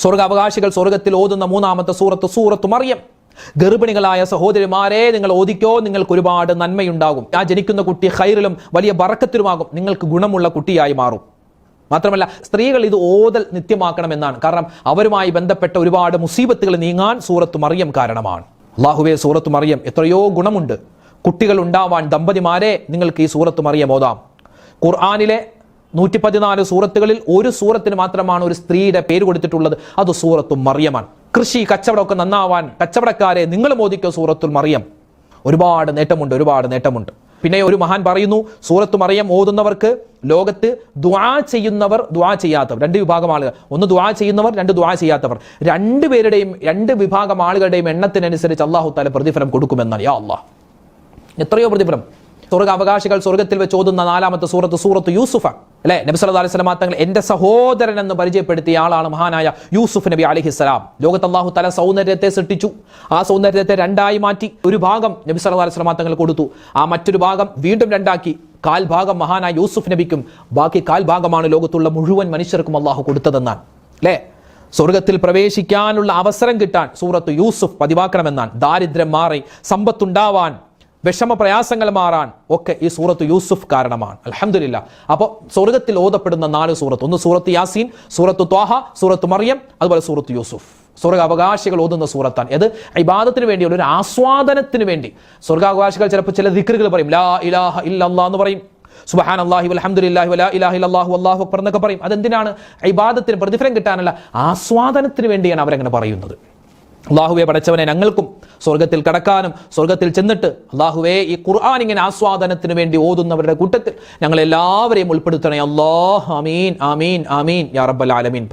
സ്വർഗാവകാശികൾ സ്വർഗത്തിൽ ഓതുന്ന മൂന്നാമത്തെ സൂറത്ത് മറിയം. ഗർഭിണികളായ സഹോദരിമാരെ, നിങ്ങൾ ഓദിക്കോ, നിങ്ങൾക്ക് ഒരുപാട് നന്മയുണ്ടാകും. ആ ജനിക്കുന്ന കുട്ടി ഖൈറിലും വലിയ ബറക്കത്തിലുമാകും, നിങ്ങൾക്ക് ഗുണമുള്ള കുട്ടിയായി മാറും. മാത്രമല്ല, സ്ത്രീകൾ ഇത് ഓതൽ നിത്യമാക്കണമെന്നാണ്. കാരണം അവരുമായി ബന്ധപ്പെട്ട ഒരുപാട് മുസീബത്തുകൾ നീങ്ങാൻ സൂറത്ത് മറിയം കാരണമാണ്. അല്ലാഹുവേ, സൂറത്ത് മറിയം എത്രയോ ഗുണമുണ്ട്. കുട്ടികൾ ഉണ്ടാവാൻ ദമ്പതിമാരെ നിങ്ങൾക്ക് ഈ സൂറത്ത് മറിയം ഓതാം. ഖുർആനിലെ 114 സൂറത്തുകളിൽ ഒരു സൂറത്തിന് മാത്രമാണ് ഒരു സ്ത്രീയുടെ പേര് കൊടുത്തിട്ടുള്ളത്. അത് സൂറത്തു മറിയമാണ്. കൃഷി കച്ചവടമൊക്കെ നന്നാവാൻ കച്ചവടക്കാരെ നിങ്ങൾ മോദിക്കോ സൂറത്തുൽ മറിയം. ഒരുപാട് നേട്ടമുണ്ട്. പിന്നെ ഒരു മഹാൻ പറയുന്നു, സൂറത്തു മറിയം ഓതുന്നവർക്ക് ലോകത്ത് ദുആ ചെയ്യുന്നവർ, ദുആ ചെയ്യാത്തവർ, 2 വിഭാഗം ആളുകൾ. ഒന്ന് ദുആ ചെയ്യുന്നവർ, 2 ദുആ ചെയ്യാത്തവർ. 2 വിഭാഗം ആളുകളുടെയും എണ്ണത്തിനനുസരിച്ച് അല്ലാഹു തആല പ്രതിഫലം കൊടുക്കുമെന്നാണ്. യാ അല്ലാഹ്, എത്രയോ പ്രതിഫലം. സ്വർഗാവകാശികൾ സ്വർഗത്തിൽ വെച്ച് ഓതുന്ന 4ാമത്തെ സൂറത്ത് യൂസുഫ അല്ലെ. നബി സല്ലല്ലാഹു അലൈഹി വസല്ലം തങ്ങൾ എന്റെ സഹോദരൻ എന്ന് പരിചയപ്പെടുത്തിയ ആളാണ് മഹാനായ യൂസുഫ് നബി അലൈഹിസ്സലാം. ലോകത്ത് അല്ലാഹു തആല സൗന്ദര്യത്തെ സൃഷ്ടിച്ചു. ആ സൗന്ദര്യത്തെ 2ആയി മാറ്റി. ഒരു ഭാഗം നബി സല്ലല്ലാഹു അലൈഹി വസല്ലം തങ്ങൾ കൊടുത്തു. ആ മറ്റൊരു ഭാഗം വീണ്ടും 2ആക്കി. 1/4 ഭാഗം മഹാനായ യൂസുഫ് നബിക്കും, ബാക്കി 1/4 ഭാഗമാണ് ലോകത്തുള്ള മുഴുവൻ മനുഷ്യർക്കും അല്ലാഹു കൊടുത്തതെന്നാണ് അല്ലേ. സ്വർഗത്തിൽ പ്രവേശിക്കാനുള്ള അവസരം കിട്ടാൻ സൂറത്ത് യൂസുഫ് പതിവാക്കണമെന്നാണ്. ദാരിദ്ര്യം മാറി സമ്പത്തുണ്ടാവാൻ, വിഷമ പ്രയാസങ്ങൾ മാറാൻ ഒക്കെ ഈ സൂറത്ത് യൂസുഫ് കാരണമാണ്. അൽഹംദുലില്ലാഹ്. അപ്പോൾ സ്വർഗത്തിൽ ഓതപ്പെടുന്ന 4 സൂറത്ത്, ഒന്ന് സൂറത്ത് യാസീൻ, സൂറത്ത് ത്വാഹ, സൂറത്ത് മറിയം, അതുപോലെ സൂറത്ത് യൂസുഫ്. സ്വർഗാവകാശികൾ ഓതുന്ന സൂറത്താണ്. ഇത് ഇബാദത്തിന് വേണ്ടിയുള്ള ഒരു ആസ്വാദനത്തിന് വേണ്ടി. സ്വർഗാവകാശികൾ ചിലപ്പോൾ ചില ദിക്റുകൾ പറയും. ലാ ഇലാഹ ഇല്ലല്ലാഹ് എന്ന് പറയും, സുബ്ഹാനല്ലാഹി വൽഹംദുലില്ലാഹി വലാ ഇലാഹ ഇല്ലല്ലാഹു വല്ലാഹു അക്ബർ എന്നൊക്കെ പറയും. അതെന്തിനാണ്? ഇബാദത്തിന് പ്രതിഫലം കിട്ടാനല്ല, ആസ്വാദനത്തിന് വേണ്ടിയാണ് അവരങ്ങനെ പറയുന്നത്. അല്ലാഹുവേ, പടച്ചവനെ, ഞങ്ങൾക്കും സ്വർഗത്തിൽ കടക്കാനും സ്വർഗത്തിൽ ചെന്നിട്ട് അല്ലാഹുവേ ഈ ഖുർആൻ ഇങ്ങനെ ആസ്വാദനത്തിന് വേണ്ടി ഓതുന്നവരുടെ കൂട്ടത്തിൽ ഞങ്ങളെല്ലാവരെയും ഉൾപ്പെടുത്തണേ. അല്ലാഹ്, ആമീൻ ആമീൻ ആമീൻ യാ റബ്ബൽ ആലമീൻ.